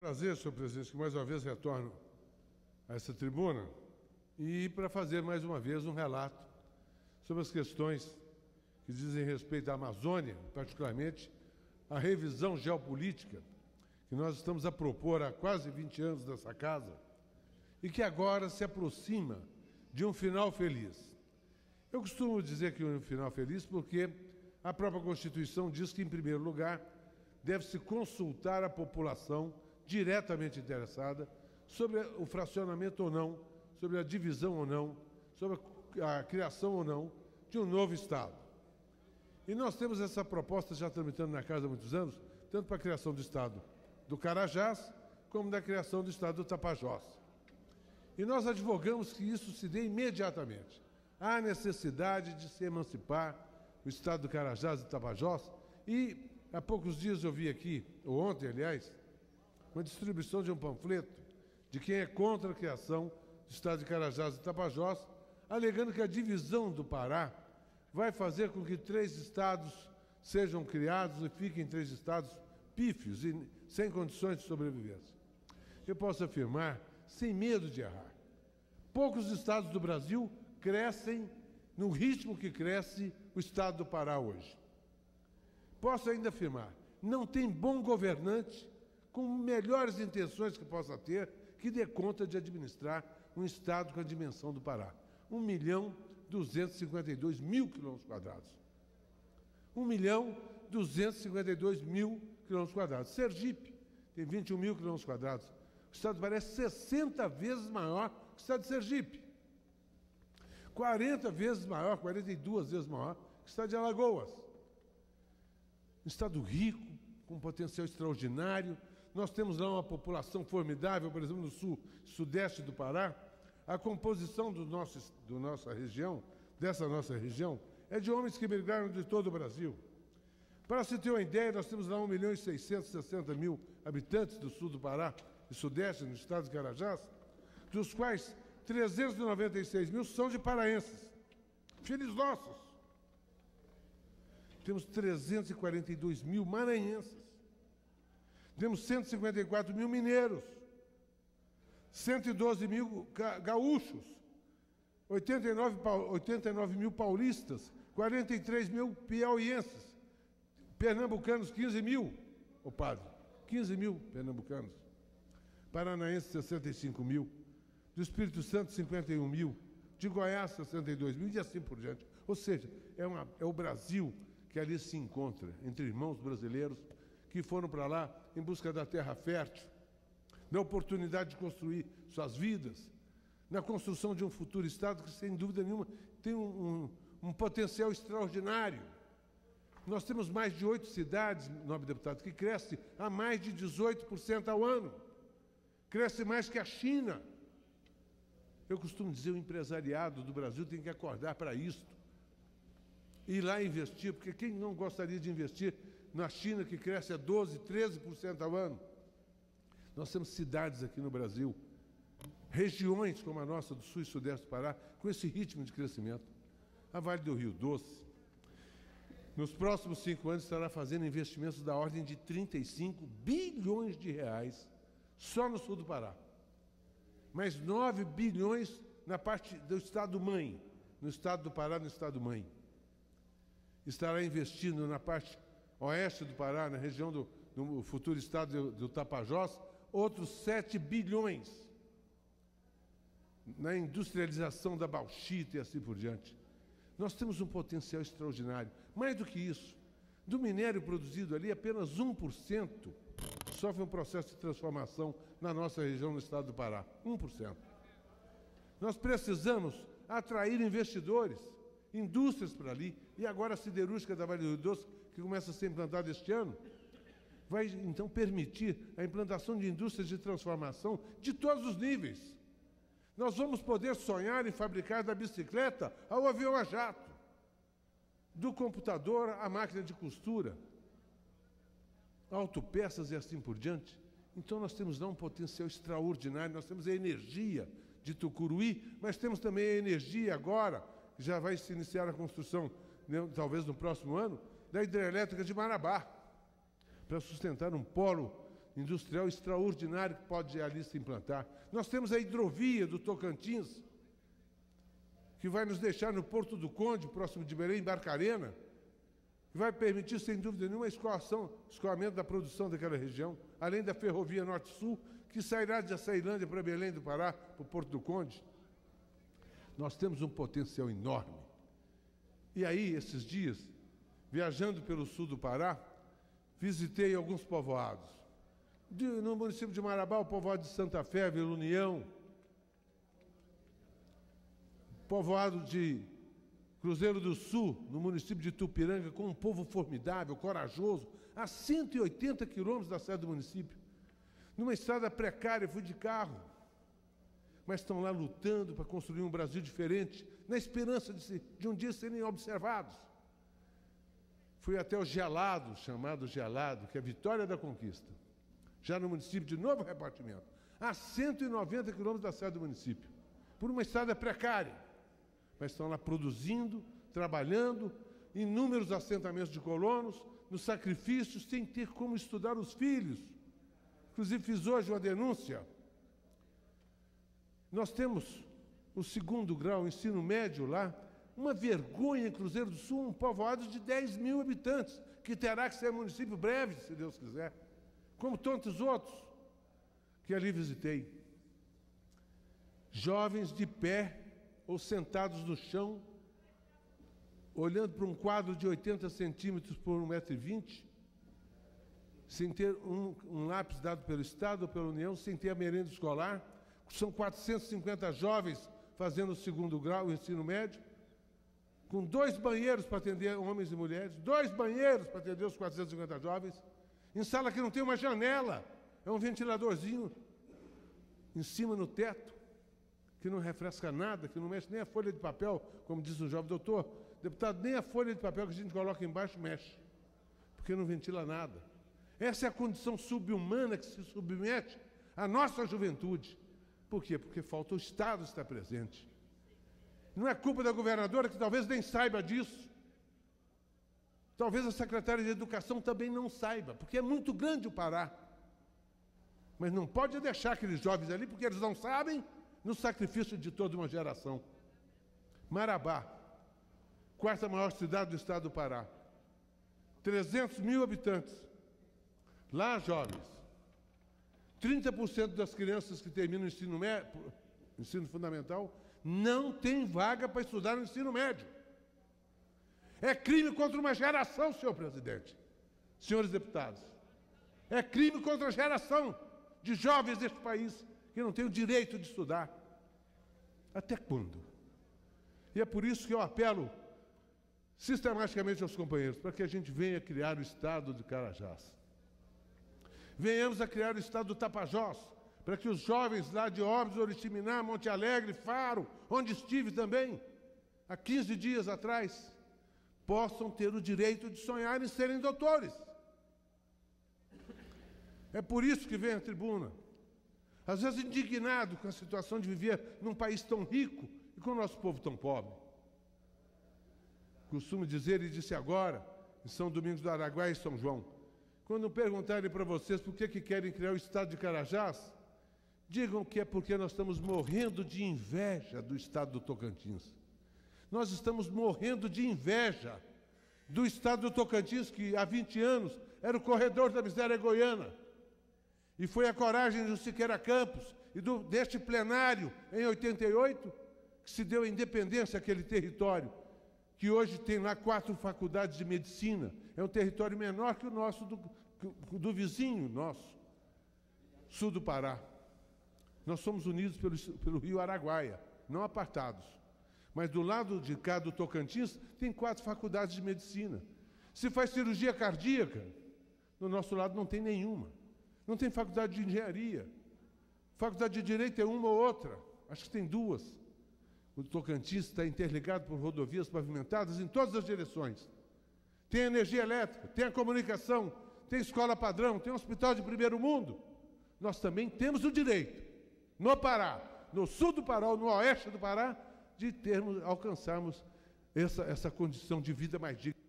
Prazer, senhor presidente, que mais uma vez retorno a essa tribuna e para fazer mais uma vez um relato sobre as questões que dizem respeito à Amazônia, particularmente a revisão geopolítica que nós estamos a propor há quase 20 anos nessa casa e que agora se aproxima de um final feliz. Eu costumo dizer que é um final feliz porque a própria Constituição diz que, em primeiro lugar, deve-se consultar a população diretamente interessada sobre o fracionamento ou não, sobre a divisão ou não, sobre a criação ou não de um novo Estado. E nós temos essa proposta já tramitando na casa há muitos anos, tanto para a criação do Estado do Carajás, como da criação do Estado do Tapajós. E nós advogamos que isso se dê imediatamente. Há necessidade de se emancipar o Estado do Carajás e do Tapajós, e há poucos dias eu vi aqui, ou ontem, aliás, uma distribuição de um panfleto de quem é contra a criação do Estado de Carajás e Tapajós, alegando que a divisão do Pará vai fazer com que 3 estados sejam criados e fiquem 3 estados pífios e sem condições de sobrevivência. Eu posso afirmar, sem medo de errar, poucos estados do Brasil crescem no ritmo que cresce o Estado do Pará hoje. Posso ainda afirmar, não tem bom governante com melhores intenções que possa ter, que dê conta de administrar um Estado com a dimensão do Pará. 1.252.000 quilômetros quadrados. 1.252.000 quilômetros quadrados. Sergipe tem 21.000 quilômetros quadrados. O Estado do Pará é 60 vezes maior que o Estado de Sergipe. 40 vezes maior, 42 vezes maior que o Estado de Alagoas. Um Estado rico, com um potencial extraordinário. Nós temos lá uma população formidável, por exemplo, no sudeste do Pará. A composição dessa nossa região, é de homens que migraram de todo o Brasil. Para se ter uma ideia, nós temos lá 1.660.000 habitantes do sul do Pará e sudeste, no estado de Carajás, dos quais 396.000 são de paraenses, filhos nossos. Temos 342.000 maranhenses. Temos 154.000 mineiros, 112.000 gaúchos, 89.000 paulistas, 43.000 piauienses, pernambucanos 15.000, ô padre, 15.000 pernambucanos, paranaenses 65.000, do Espírito Santo 51.000, de Goiás 62.000 e assim por diante. Ou seja, é o Brasil que ali se encontra, entre irmãos brasileiros, que foram para lá em busca da terra fértil, da oportunidade de construir suas vidas, na construção de um futuro Estado que, sem dúvida nenhuma, tem um potencial extraordinário. Nós temos mais de 8 cidades, nobre deputado, que crescem a mais de 18% ao ano. Cresce mais que a China. Eu costumo dizer, o empresariado do Brasil tem que acordar para isto. Ir lá investir, porque quem não gostaria de investir na China, que cresce a 12%, 13% ao ano? Nós temos cidades aqui no Brasil, regiões como a nossa do sul e sudeste do Pará, com esse ritmo de crescimento. A Vale do Rio Doce, nos próximos 5 anos, estará fazendo investimentos da ordem de 35 bilhões de reais só no sul do Pará. Mais 9 bilhões na parte do Estado-mãe, no estado do Pará, no Estado-mãe. Estará investindo na parte oeste do Pará, na região do futuro estado do Tapajós, outros 7 bilhões na industrialização da bauxita e assim por diante. Nós temos um potencial extraordinário. Mais do que isso, do minério produzido ali, apenas 1% sofre um processo de transformação na nossa região, no estado do Pará. 1%. Nós precisamos atrair investidores, indústrias para ali, e agora a siderúrgica da Vale do Rio Doce, que começa a ser implantada este ano, vai então permitir a implantação de indústrias de transformação de todos os níveis. Nós vamos poder sonhar em fabricar da bicicleta ao avião a jato, do computador à máquina de costura, autopeças e assim por diante. Então nós temos lá um potencial extraordinário, nós temos a energia de Tucuruí, mas temos também a energia agora, que já vai se iniciar a construção, talvez no próximo ano, da hidrelétrica de Marabá, para sustentar um polo industrial extraordinário que pode ali se implantar. Nós temos a hidrovia do Tocantins, que vai nos deixar no Porto do Conde, próximo de Belém, Barcarena, que vai permitir, sem dúvida nenhuma, escoamento da produção daquela região, além da ferrovia Norte-Sul, que sairá de Açailândia para Belém do Pará, para o Porto do Conde. Nós temos um potencial enorme. E aí, esses dias, viajando pelo sul do Pará, visitei alguns povoados. No município de Marabá, o povoado de Santa Fé, Vila União, povoado de Cruzeiro do Sul, no município de Tupiranga, com um povo formidável, corajoso, a 180 quilômetros da sede do município. Numa estrada precária, fui de carro, mas estão lá lutando para construir um Brasil diferente, na esperança de um dia serem observados. Fui até o Gelado, chamado Gelado, que é a Vitória da Conquista, já no município de Novo Repartimento, a 190 quilômetros da sede do município, por uma estrada precária. Mas estão lá produzindo, trabalhando, inúmeros assentamentos de colonos, nos sacrifícios, sem ter como estudar os filhos. Inclusive, fiz hoje uma denúncia. Nós temos o 2º grau, ensino médio lá, uma vergonha em Cruzeiro do Sul, um povoado de 10 mil habitantes, que terá que ser município breve, se Deus quiser, como tantos outros que ali visitei. Jovens de pé ou sentados no chão, olhando para um quadro de 80 centímetros por 1,20 m, sem ter um lápis dado pelo Estado ou pela União, sem ter a merenda escolar. São 450 jovens fazendo o 2º grau, o ensino médio, com 2 banheiros para atender homens e mulheres, 2 banheiros para atender os 450 jovens, em sala que não tem uma janela, é um ventiladorzinho em cima no teto, que não refresca nada, que não mexe nem a folha de papel, como diz um jovem doutor, deputado, nem a folha de papel que a gente coloca embaixo mexe, porque não ventila nada. Essa é a condição subhumana que se submete à nossa juventude. Por quê? Porque falta o Estado estar presente. Não é culpa da governadora, que talvez nem saiba disso. Talvez a secretária de Educação também não saiba, porque é muito grande o Pará. Mas não pode deixar aqueles jovens ali, porque eles não sabem, no sacrifício de toda uma geração. Marabá, 4ª maior cidade do estado do Pará, 300 mil habitantes. Lá, jovens, 30% das crianças que terminam o ensino fundamental não tem vaga para estudar no ensino médio. É crime contra uma geração, senhor presidente, senhores deputados. É crime contra a geração de jovens deste país que não têm o direito de estudar. Até quando? E é por isso que eu apelo sistematicamente aos companheiros, para que a gente venha criar o estado de Carajás. Venhamos a criar o estado do Tapajós, para que os jovens lá de Óbidos, Oriximiná, Monte Alegre, Faro, onde estive também, há 15 dias atrás, possam ter o direito de sonhar em serem doutores. É por isso que vem à tribuna, às vezes indignado com a situação de viver num país tão rico e com o nosso povo tão pobre. Costumo dizer, e disse agora, em São Domingos do Araguaia e São João, quando perguntarem para vocês por que querem criar o estado de Carajás, digam que é porque nós estamos morrendo de inveja do estado do Tocantins. Nós estamos morrendo de inveja do estado do Tocantins, que há 20 anos era o corredor da miséria goiana. E foi a coragem do Siqueira Campos e deste plenário, em 88, que se deu a independência àquele território, que hoje tem lá 4 faculdades de medicina. É um território menor que o nosso, do vizinho nosso, sul do Pará. Nós somos unidos pelo rio Araguaia, não apartados. Mas do lado de cá do Tocantins, tem 4 faculdades de medicina. Se faz cirurgia cardíaca, do nosso lado não tem nenhuma. Não tem faculdade de engenharia. Faculdade de direito é uma ou outra. Acho que tem 2. O Tocantins está interligado por rodovias pavimentadas em todas as direções. Tem energia elétrica, tem a comunicação, tem escola padrão, tem um hospital de primeiro mundo. Nós também temos o direito, no Pará, no sul do Pará ou no oeste do Pará, de alcançarmos essa condição de vida mais digna.